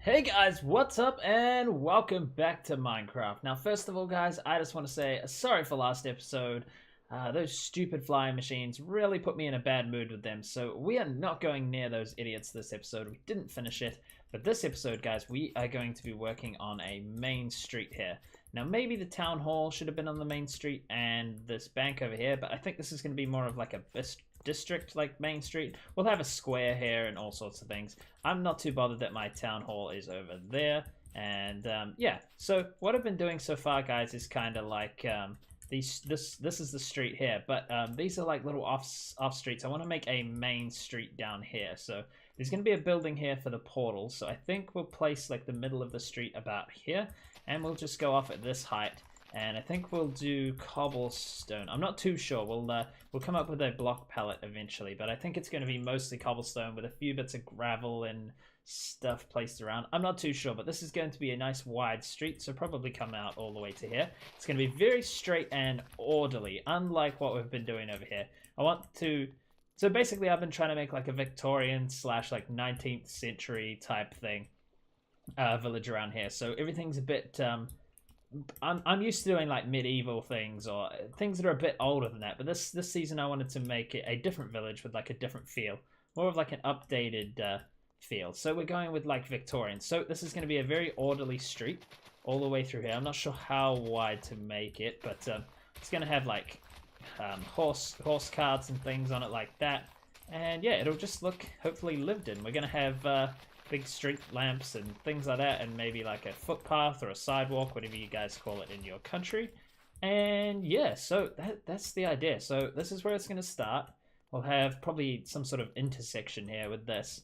Hey guys, what's up and welcome back to Minecraft. Now first of all guys, I just want to say sorry for last episode. Those stupid flying machines really put me in a bad mood with them, so we are not going near those idiots this episode. We didn't finish it, but this episode guys, we are going to be working on a main street here. Now maybe the town hall should have been on the main street and this bank over here, but I think this is going to be more of like a district like main street. We'll have a square here and all sorts of things. I'm not too bothered that my town hall is over there. And yeah, so what I've been doing so far guys is kind of like this is the street here, but these are like little off streets. I want to make a main street down here, so there's going to be a building here for the portal, so I think we'll place like the middle of the street about here, and we'll just go off at this height. And I think we'll do cobblestone. I'm not too sure. We'll come up with a block palette eventually, but I think it's going to be mostly cobblestone with a few bits of gravel and stuff placed around. I'm not too sure, but this is going to be a nice wide street, so probably come out all the way to here. It's going to be very straight and orderly, unlike what we've been doing over here. I want to... So basically, I've been trying to make like a Victorian / like 19th century type thing, village around here. So everything's a bit... I'm used to doing like medieval things or things that are a bit older than that, but this season I wanted to make it a different village with like a different feel, more of like an updated feel. So we're going with like Victorian. So this is going to be a very orderly street all the way through here. I'm not sure how wide to make it, but it's going to have like horse carts and things on it like that, and yeah, it'll just look hopefully lived in. We're going to have big street lamps and things like that, and maybe like a footpath or a sidewalk, whatever you guys call it in your country. And yeah, so that's the idea. So this is where it's going to start. We'll have probably some sort of intersection here with this.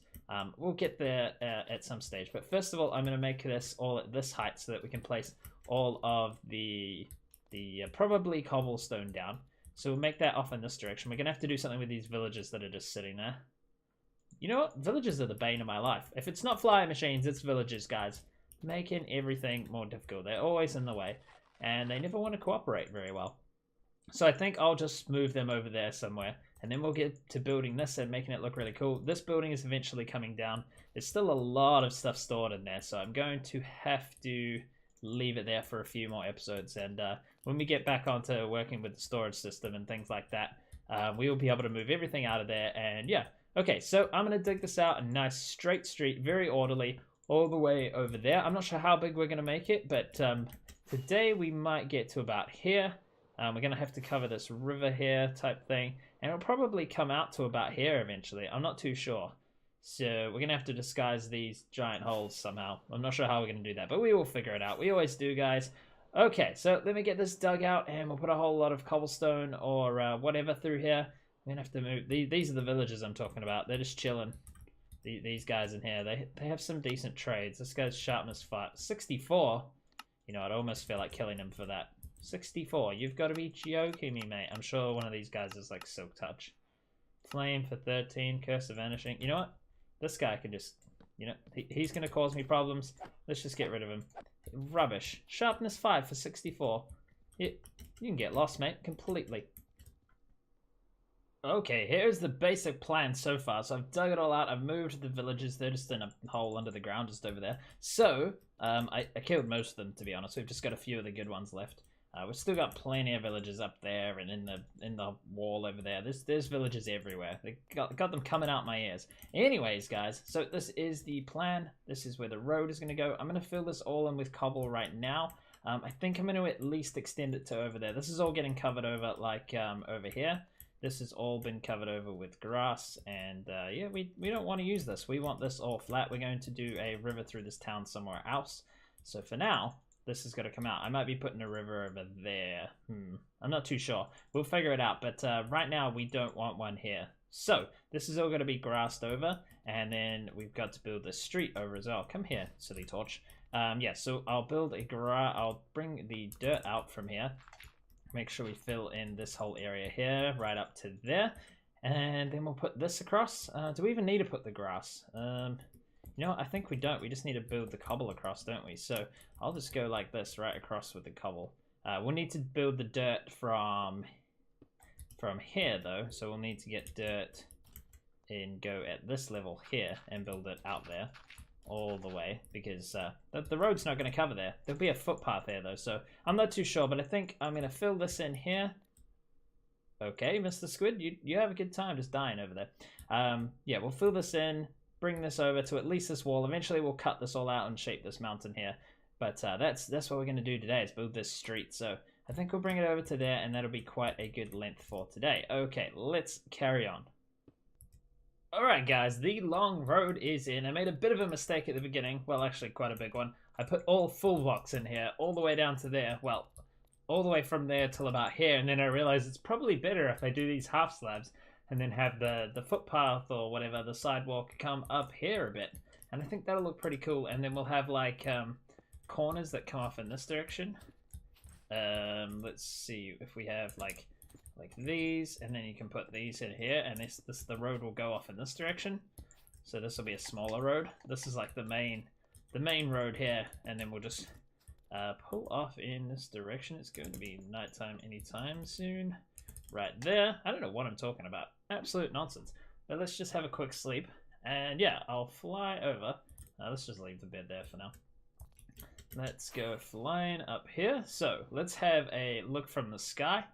We'll get there at some stage, but first of all I'm going to make this all at this height so that we can place all of the probably cobblestone down. So we'll make that off in this direction. We're going to have to do something with these villages that are just sitting there. You know what? Villages are the bane of my life. If it's not flying machines, it's villages, guys. Making everything more difficult. They're always in the way, and they never want to cooperate very well. So I think I'll just move them over there somewhere, and then we'll get to building this and making it look really cool. This building is eventually coming down. There's still a lot of stuff stored in there, so I'm going to have to leave it there for a few more episodes. And when we get back onto working with the storage system and things like that, we will be able to move everything out of there, and yeah. Okay, so I'm going to dig this out, a nice straight street, very orderly, all the way over there. I'm not sure how big we're going to make it, but today we might get to about here. We're going to have to cover this river here type thing, and it'll probably come out to about here eventually. I'm not too sure. So we're going to have to disguise these giant holes somehow. I'm not sure how we're going to do that, but we will figure it out. We always do, guys. Okay, so let me get this dug out, and we'll put a whole lot of cobblestone or whatever through here. We're gonna have to move. These are the villages I'm talking about. They're just chilling. These guys in here, they have some decent trades. This guy's sharpness 5, 64. You know, I'd almost feel like killing him for that. 64. You've got to be joking me, mate. I'm sure one of these guys is like Silk Touch. Flame for 13. Curse of Vanishing. You know what? This guy can just, you know, he's gonna cause me problems. Let's just get rid of him. Rubbish. Sharpness 5 for 64. You can get lost, mate, completely. Okay, here's the basic plan so far. So I've dug it all out. I've moved the villages. They're just in a hole under the ground just over there. So I killed most of them, to be honest. We've just got a few of the good ones left. We've still got plenty of villages up there and in the wall over there. There's villages everywhere. They got them coming out my ears. Anyways, guys, so this is the plan. This is where the road is going to go. I'm going to fill this all in with cobble right now. I think I'm going to at least extend it to over there. This is all getting covered over like over here. This has all been covered over with grass, and yeah, we don't want to use this. We want this all flat. We're going to do a river through this town somewhere else. So for now, this is going to come out. I might be putting a river over there. I'm not too sure. We'll figure it out, but right now we don't want one here. So this is all going to be grassed over, and then we've got to build the street over as well. Come here, silly torch. Yeah, so I'll build I'll bring the dirt out from here. Make sure we fill in this whole area here, right up to there. And then we'll put this across. Do we even need to put the grass? You know, I think we don't. We just need to build the cobble across, don't we? So I'll just go like this, right across with the cobble. We'll need to build the dirt from here, though. So we'll need to get dirt and go at this level here and build it out there. all the way because the road's not going to cover there. There'll be a footpath there though, so I'm not too sure, but I think I'm going to fill this in here. Okay, Mr. Squid, you have a good time just dying over there. Yeah, we'll fill this in, bring this over to at least this wall. Eventually we'll cut this all out and shape this mountain here. But that's what we're going to do today, is build this street. So I think we'll bring it over to there, and that'll be quite a good length for today. Okay, let's carry on. Alright guys, the long road is in. I made a bit of a mistake at the beginning. Well, actually quite a big one. I put all full blocks in here, all the way down to there. Well, all the way from there till about here, and then I realized it's probably better if I do these half slabs and then have the footpath or whatever, the sidewalk, come up here a bit. And I think that'll look pretty cool, and then we'll have like corners that come off in this direction. Let's see if we have like these, and then you can put these in here, and this the road will go off in this direction. So this will be a smaller road. This is like the main road here, and then we'll just pull off in this direction. It's going to be nighttime anytime soon. Right there. I don't know what I'm talking about. Absolute nonsense. But let's just have a quick sleep. And yeah, I'll fly over. Let's just leave the bed there for now. Let's go flying up here. So let's have a look from the sky.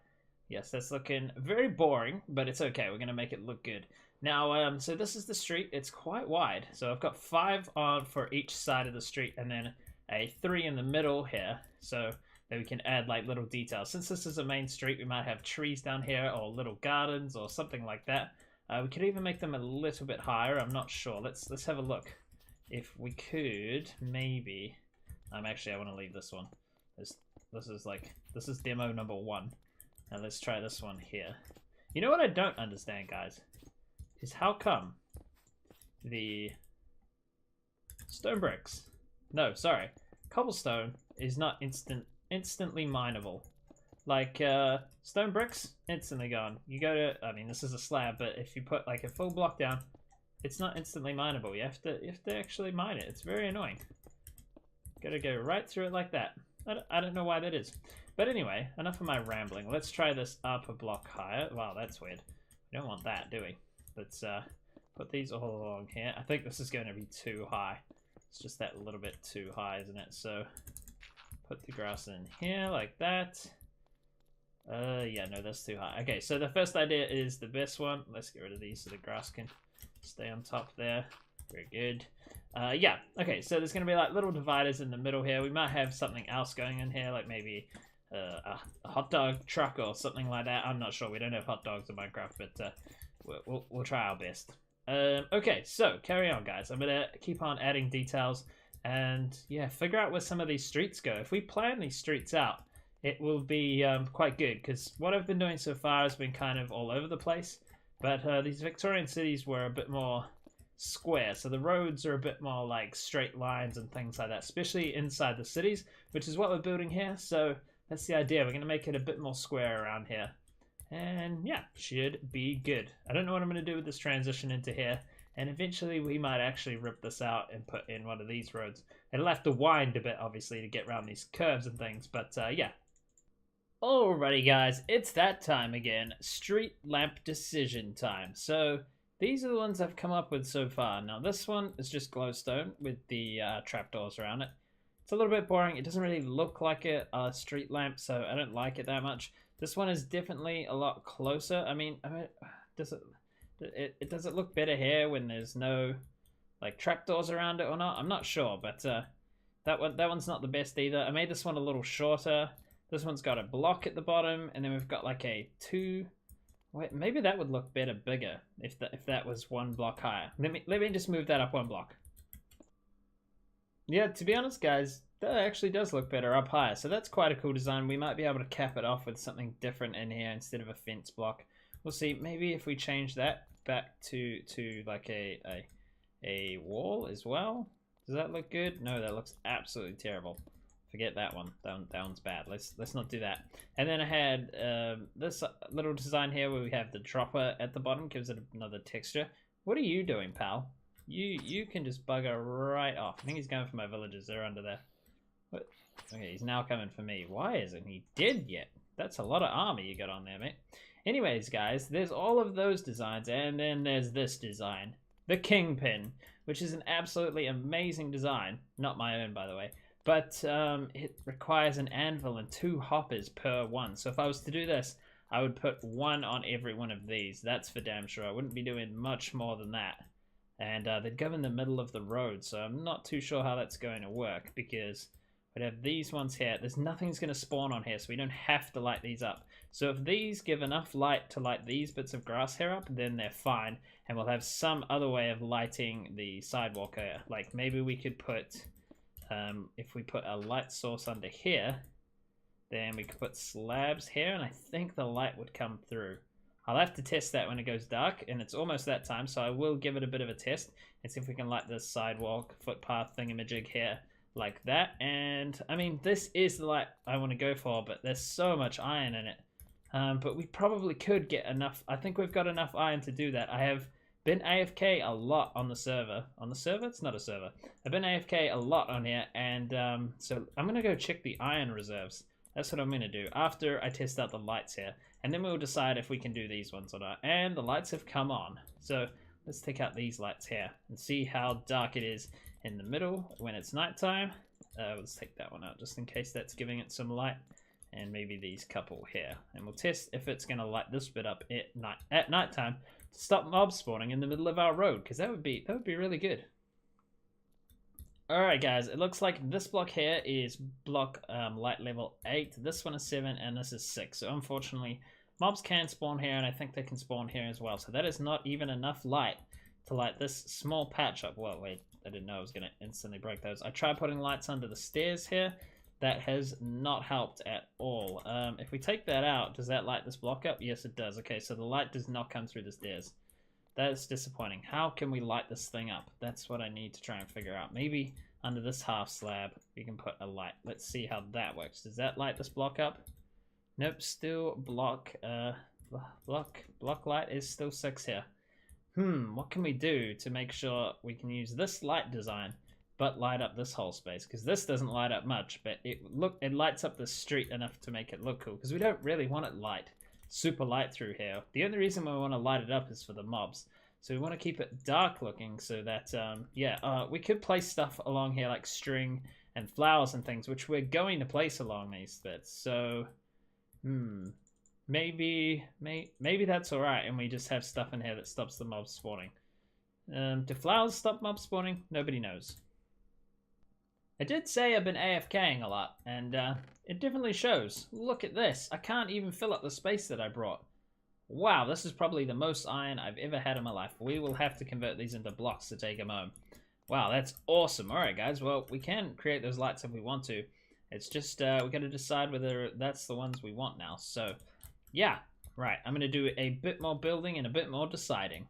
Yes, that's looking very boring, but it's okay. We're going to make it look good. Now, so this is the street. It's quite wide. So I've got 5 on for each side of the street, and then a 3 in the middle here, so that we can add like little details. Since this is a main street, we might have trees down here or little gardens or something like that. We could even make them a little bit higher. I'm not sure. Let's have a look. If we could, maybe. Actually, I want to leave this one. This is demo number 1. Now let's try this one here. You know what I don't understand, guys, is how come the stone bricks. No, sorry. Cobblestone is not instantly mineable. Like, stone bricks, instantly gone. You go to, I mean, this is a slab, but if you put like a full block down, it's not instantly mineable. You have to actually mine it. It's very annoying. Gotta go right through it like that. I don't know why that is. But anyway, enough of my rambling. Let's try this up a block higher. Wow, that's weird. We don't want that, do we? Let's put these all along here. I think this is going to be too high. It's just that little bit too high, isn't it? So put the grass in here like that. Yeah, no, that's too high. Okay, so the first idea is the best one. Let's get rid of these so the grass can stay on top there. Very good. Yeah, okay, so there's going to be like little dividers in the middle here. We might have something else going in here, like maybe a hot dog truck or something like that. I'm not sure. We don't have hot dogs in Minecraft, but we'll try our best. Okay, so carry on, guys. I'm gonna keep on adding details and yeah, figure out where some of these streets go. If we plan these streets out, it will be quite good, because what I've been doing so far has been kind of all over the place. But these Victorian cities were a bit more square, so the roads are a bit more like straight lines and things like that, especially inside the cities, which is what we're building here. So that's the idea. We're going to make it a bit more square around here. And yeah, should be good. I don't know what I'm going to do with this transition into here. And eventually we might actually rip this out and put in one of these roads. It'll have to wind a bit, obviously, to get around these curves and things. But yeah. Alrighty, guys. It's that time again. Street lamp decision time. So these are the ones I've come up with so far. Now this one is just glowstone with the trapdoors around it. It's a little bit boring. It doesn't really look like a street lamp, so I don't like it that much. This one is definitely a lot closer. I mean, does it look better here when there's no like trapdoors around it or not? I'm not sure, but that one's not the best either. I made this one a little shorter. This one's got a block at the bottom, and then we've got like a 2. Wait, maybe that would look better bigger if that was 1 block higher. Let me just move that up 1 block. Yeah, to be honest, guys, that actually does look better up higher. So that's quite a cool design. We might be able to cap it off with something different in here instead of a fence block. We'll see. Maybe if we change that back to like a wall as well. Does that look good? No, that looks absolutely terrible. Forget that one. That one's bad. Let's not do that. And then I had this little design here where we have the dropper at the bottom, gives it another texture. What are you doing, pal? You can just bugger right off. I think he's going for my villagers. They're under there. What? Okay, he's now coming for me. Why isn't he dead yet? That's a lot of armor you got on there, mate. Anyways, guys, there's all of those designs, and then there's this design, the kingpin, which is an absolutely amazing design. Not my own, by the way. But it requires an anvil and 2 hoppers per one. So if I was to do this, I would put 1 on every one of these. That's for damn sure. I wouldn't be doing much more than that. And they'd go in the middle of the road, so I'm not too sure how that's going to work, because we'd have these ones here. There's nothing's going to spawn on here, so we don't have to light these up. So if these give enough light to light these bits of grass here up, then they're fine. And we'll have some other way of lighting the sidewalk here. Like maybe we could put, if we put a light source under here, then we could put slabs here, and I think the light would come through. I'll have to test that when it goes dark, and it's almost that time, so I will give it a bit of a test and see if we can light this sidewalk, footpath thingamajig here like that. And, I mean, this is the light I want to go for, but there's so much iron in it. But we probably could get enough. I think we've got enough iron to do that. I have been AFK a lot on the server. On the server? It's not a server. I've been AFK a lot on here, and so I'm going to go check the iron reserves. That's what I'm going to do after I test out the lights here. And then we'll decide if we can do these ones or not. And the lights have come on. So let's take out these lights here and see how dark it is in the middle when it's nighttime. Let's take that one out just in case that's giving it some light. And maybe these couple here. And we'll test if it's going to light this bit up at nighttime to stop mobs spawning in the middle of our road. Because that would be really good. Alright guys, it looks like this block here is block light level 8, this one is 7, and this is 6. So unfortunately, mobs can spawn here, and I think they can spawn here as well. So that is not even enough light to light this small patch up. Well, wait, I didn't know I was going to instantly break those. I tried putting lights under the stairs here. That has not helped at all. If we take that out, does that light this block up? Yes, it does. Okay, so the light does not come through the stairs. That is disappointing. How can we light this thing up? That's what I need to try and figure out. Maybe under this half slab, we can put a light. Let's see how that works. Does that light this block up? Nope, still block light is still 6 here. What can we do to make sure we can use this light design, but light up this whole space? Because this doesn't light up much, but it lights up the street enough to make it look cool. Because we don't really want it super light through here. The only reason we want to light it up is for the mobs. So we want to keep it dark looking so that, we could place stuff along here like string and flowers and things, which we're going to place along these bits. So, maybe that's alright, and we just have stuff in here that stops the mobs spawning. Do flowers stop mob spawning? Nobody knows. I did say I've been AFKing a lot, and it definitely shows. Look at this. I can't even fill up the space that I brought. Wow, this is probably the most iron I've ever had in my life. We will have to convert these into blocks to take them home. Wow, that's awesome. Alright guys, well, we can create those lights if we want to. It's just, we got to decide whether that's the ones we want now. So, yeah. Right, I'm going to do a bit more building and a bit more deciding.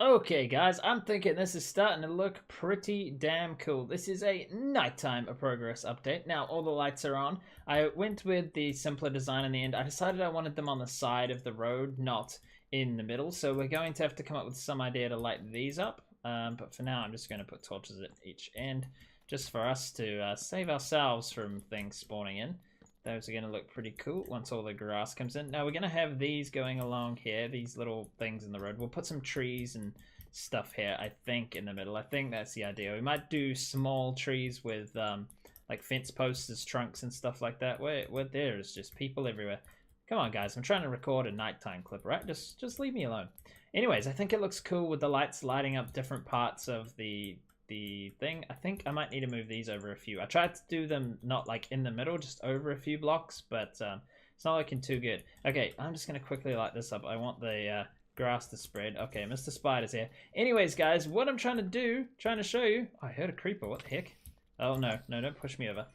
Okay guys, I'm thinking this is starting to look pretty damn cool. This is a nighttime progress update. Now all the lights are on. I went with the simpler design in the end. I decided I wanted them on the side of the road, not in the middle. So we're going to have to come up with some idea to light these up. But for now I'm just going to put torches at each end, just for us to save ourselves from things spawning in. Those are going to look pretty cool once all the grass comes in. Now we're going to have these going along here, these little things in the road. We'll put some trees and stuff here, I think, in the middle. I think that's the idea. We might do small trees with like fence posts as trunks and stuff like that. Where there's just people everywhere. Come on, guys. I'm trying to record a nighttime clip, right? Just leave me alone. Anyways, I think it looks cool with the lights lighting up different parts of the thing. I think I might need to move these over a few. I tried to do them not like in the middle, just over a few blocks, but it's not looking too good. Okay, I'm just gonna quickly light this up. I want the grass to spread. Okay, Mr. Spider's here. Anyways, guys, what I'm trying to show you. Oh, I heard a creeper. What the heck? Oh no, don't push me over.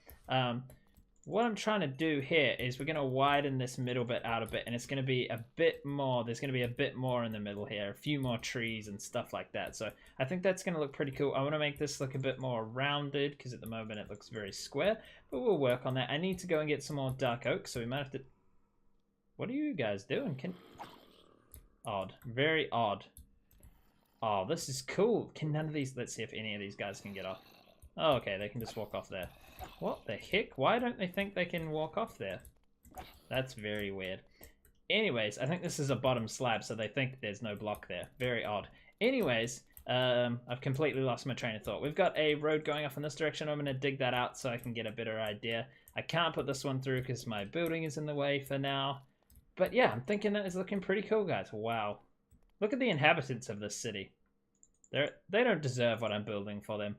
What I'm trying to do here is we're going to widen this middle bit out a bit, and it's going to be a bit more. There's going to be a bit more in the middle here, a few more trees and stuff like that. So I think that's going to look pretty cool. I want to make this look a bit more rounded because at the moment it looks very square, but we'll work on that. I need to go and get some more dark oak, so we might have to... What are you guys doing? Odd. Very odd. Oh, this is cool. Can none of these... Let's see if any of these guys can get off. Oh, okay, they can just walk off there. What the heck? Why don't they think they can walk off there? That's very weird. Anyways, I think this is a bottom slab, so they think there's no block there. Very odd. Anyways, I've completely lost my train of thought. We've got a road going off in this direction. I'm going to dig that out so I can get a better idea. I can't put this one through because my building is in the way for now. But yeah, I'm thinking that is looking pretty cool, guys. Wow. Look at the inhabitants of this city. They don't deserve what I'm building for them.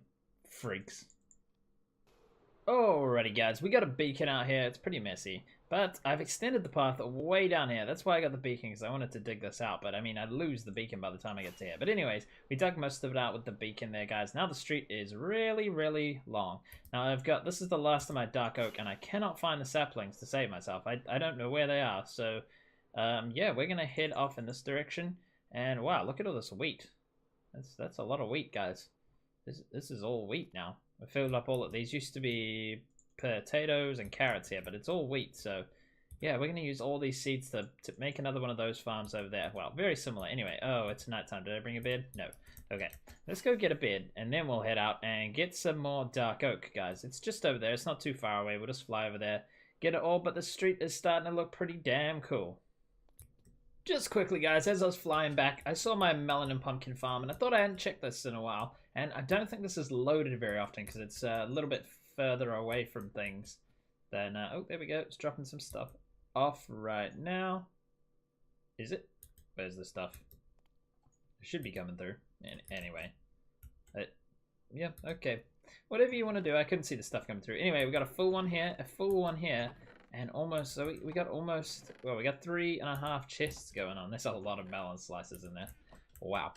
Freaks. Alrighty, guys. We got a beacon out here. It's pretty messy. But I've extended the path way down here. That's why I got the beacon, because I wanted to dig this out. But, I mean, I'd lose the beacon by the time I get to here. But anyways, we dug most of it out with the beacon there, guys. Now the street is really, really long. Now this is the last of my dark oak, and I cannot find the saplings to save myself. I don't know where they are. So, yeah, we're going to head off in this direction. And, wow, look at all this wheat. That's a lot of wheat, guys. This is all wheat now. I filled up all of these. Used to be potatoes and carrots here, but it's all wheat. So, yeah, we're going to use all these seeds to make another one of those farms over there. Well, very similar. Anyway, oh, it's nighttime. Did I bring a bed? No. Okay, let's go get a bed, and then we'll head out and get some more dark oak, guys. It's just over there. It's not too far away. We'll just fly over there, get it all, but the street is starting to look pretty damn cool. Just quickly, guys, as I was flying back, I saw my melon and pumpkin farm, and I thought I hadn't checked this in a while. And I don't think this is loaded very often because it's a little bit further away from things than... oh, there we go. It's dropping some stuff off right now. Is it? Where's the stuff? It should be coming through. Anyway. Yeah, okay. Whatever you want to do. I couldn't see the stuff coming through. Anyway, we got a full one here, a full one here. And almost, so we got almost, well, we got 3.5 chests going on. There's a lot of melon slices in there. Wow.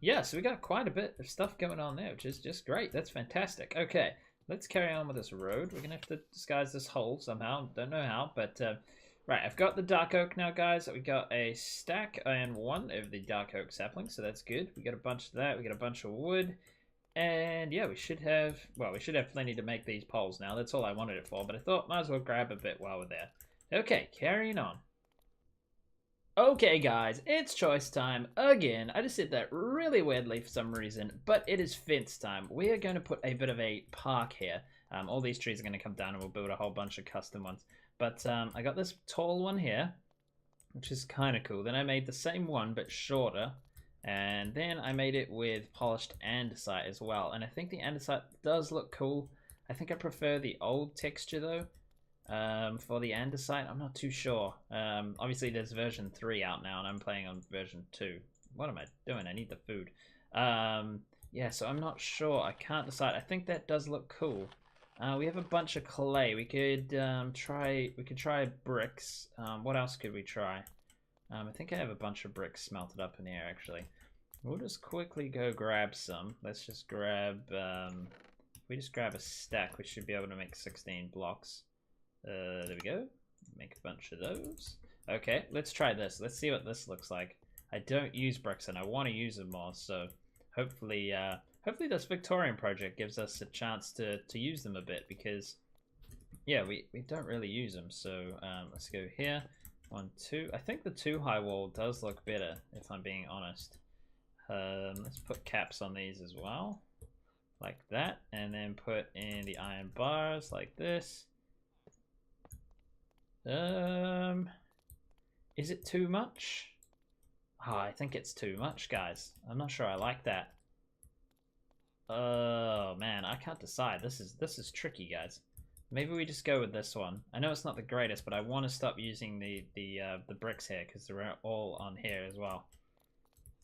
Yeah, so we got quite a bit of stuff going on there, which is just great. That's fantastic. Okay, let's carry on with this road. We're going to have to disguise this hole somehow. Don't know how, but, right, I've got the dark oak now, guys. We got a stack and one of the dark oak saplings, so that's good. We got a bunch of that. We got a bunch of wood. And yeah, we should have plenty to make these poles now. That's all I wanted it for, but I thought might as well grab a bit while we're there. Okay, carrying on. Okay, guys, it's choice time again. I just did that really weirdly for some reason, but it is fence time. We are going to put a bit of a park here. All these trees are going to come down and we'll build a whole bunch of custom ones. But I got this tall one here, which is kind of cool. Then I made the same one, but shorter. And then I made it with polished andesite as well. And I think the andesite does look cool. I think I prefer the old texture though. For the andesite, I'm not too sure. Obviously there's version 3 out now and I'm playing on version 2. What am I doing? I need the food. Yeah, so I'm not sure. I can't decide. I think that does look cool. We have a bunch of clay. We could try bricks. What else could we try? I think I have a bunch of bricks smelted up in here, actually. We'll just quickly go grab some. Let's just grab... if we just grab a stack, we should be able to make 16 blocks. There we go. Make a bunch of those. Okay, let's try this. Let's see what this looks like. I don't use bricks, and I want to use them more, so hopefully hopefully this Victorian project gives us a chance to use them a bit, because, yeah, we don't really use them. So let's go here. 1, 2. I think the 2 high wall does look better, if I'm being honest. Let's put caps on these as well, like that, and then put in the iron bars like this. Is it too much? Oh, I think it's too much, guys. I'm not sure I like that. Oh man, I can't decide. This is tricky, guys. Maybe we just go with this one. I know it's not the greatest, but I want to stop using the bricks here because they're all on here as well.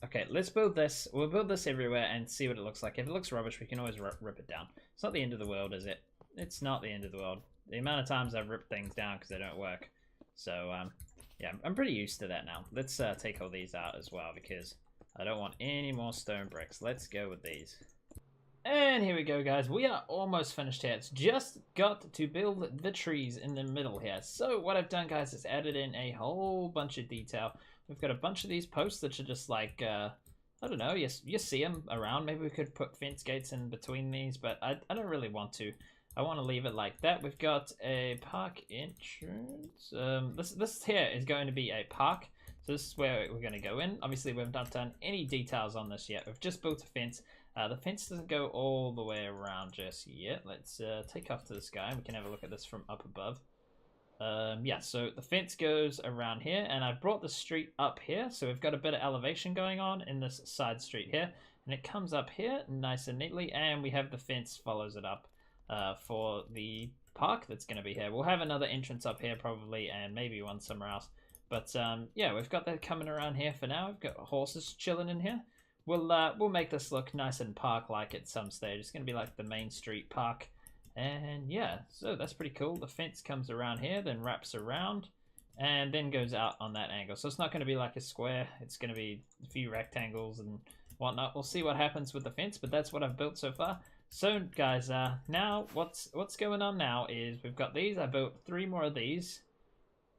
Okay, let's build this. We'll build this everywhere and see what it looks like. If it looks rubbish, we can always rip it down. It's not the end of the world, is it? It's not the end of the world. The amount of times I've ripped things down because they don't work. So, yeah, I'm pretty used to that now. Let's take all these out as well because I don't want any more stone bricks. Let's go with these. And here we go, guys. We are almost finished here. It's just got to build the trees in the middle here. So what I've done, guys, is added in a whole bunch of detail. We've got a bunch of these posts that are just like, I don't know, you see them around. Maybe we could put fence gates in between these, but I don't really want to. I want to leave it like that. We've got a park entrance. This here is going to be a park. So this is where we're going to go in. Obviously, we've not done any details on this yet. We've just built a fence. The fence doesn't go all the way around just yet. Let's take off to the sky. We can have a look at this from up above. Yeah, so the fence goes around here, and I brought the street up here, so we've got a bit of elevation going on in this side street here, and it comes up here nice and neatly, and we have the fence follows it up for the park that's going to be here. We'll have another entrance up here probably, and maybe one somewhere else. But yeah, we've got that coming around here for now. We've got horses chilling in here. We'll make this look nice and park-like at some stage. It's going to be like the main street park. And yeah, so that's pretty cool. The fence comes around here, then wraps around, and then goes out on that angle. So it's not going to be like a square. It's going to be a few rectangles and whatnot. We'll see what happens with the fence, but that's what I've built so far. So guys, now what's going on now is we've got these. I built 3 more of these.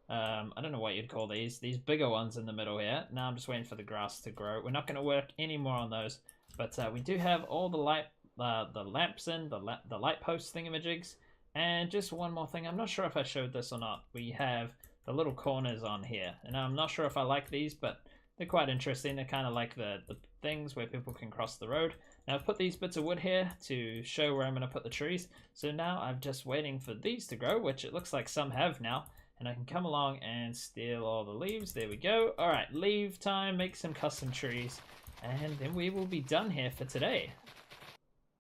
I don't know what you'd call these bigger ones in the middle here. Now I'm just waiting for the grass to grow. We're not going to work any more on those, but we do have all the lamps in, the light post thingamajigs, and just one more thing. I'm not sure if I showed this or not. We have the little corners on here, and I'm not sure if I like these, but they're quite interesting. They're kind of like the things where people can cross the road. Now I've put these bits of wood here to show where I'm going to put the trees. So now I'm just waiting for these to grow, which it looks like some have now. And I can come along and steal all the leaves. There we go. All right, leave time, make some custom trees, and then we will be done here for today.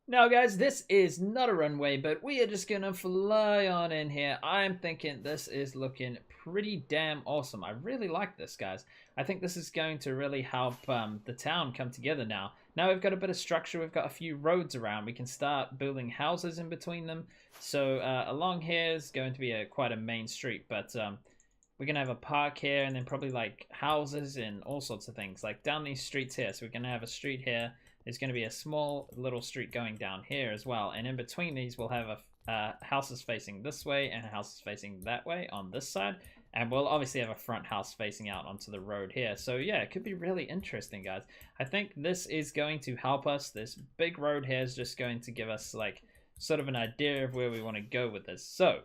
Now guys, this is not a runway, but we are just gonna fly on in here. I'm thinking this is looking pretty damn awesome. I really like this, guys. I think this is going to really help the town come together now. Now we've got a bit of structure, we've got a few roads around. We can start building houses in between them. So along here is going to be quite a main street, but we're going to have a park here and then probably like houses and all sorts of things. Like down these streets here, so we're going to have a street here. There's going to be a small little street going down here as well. And in between these, we'll have houses facing this way and houses facing that way on this side. And we'll obviously have a front house facing out onto the road here. So yeah, it could be really interesting, guys. I think this is going to help us. This big road here is just going to give us like sort of an idea of where we want to go with this. So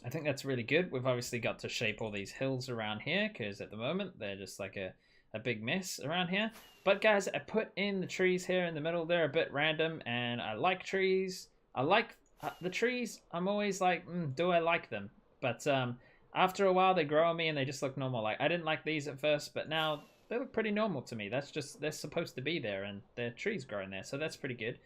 I think that's really good. We've obviously got to shape all these hills around here because at the moment they're just like a big mess around here. But guys, I put in the trees here in the middle. They're a bit random, and I like trees. I like the trees. I'm always like, do I like them? But after a while, they grow on me and they just look normal. Like I didn't like these at first, but now they look pretty normal to me. That's just, they're supposed to be there, and they're trees growing there, so that's pretty good.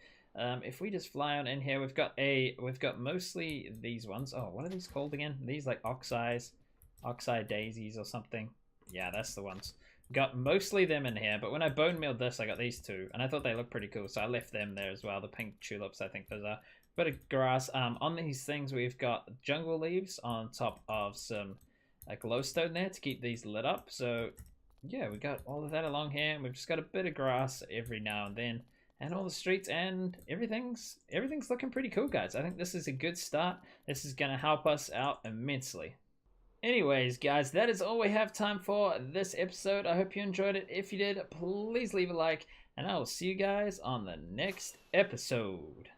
If we just fly on in here, we've got mostly these ones. Oh, what are these called again? These like oxeye daisies or something. Yeah, that's the ones. Got mostly them in here, but when I bone mealed this, I got these 2, and I thought they looked pretty cool, so I left them there as well. The pink tulips, I think those are. Bit of grass. On these things, we've got jungle leaves on top of some glowstone there to keep these lit up. So yeah, we got all of that along here, and we've just got a bit of grass every now and then, and all the streets, and everything's looking pretty cool, guys. I think this is a good start. This is going to help us out immensely. Anyways, guys, that is all we have time for this episode. I hope you enjoyed it. If you did, please leave a like, and I will see you guys on the next episode.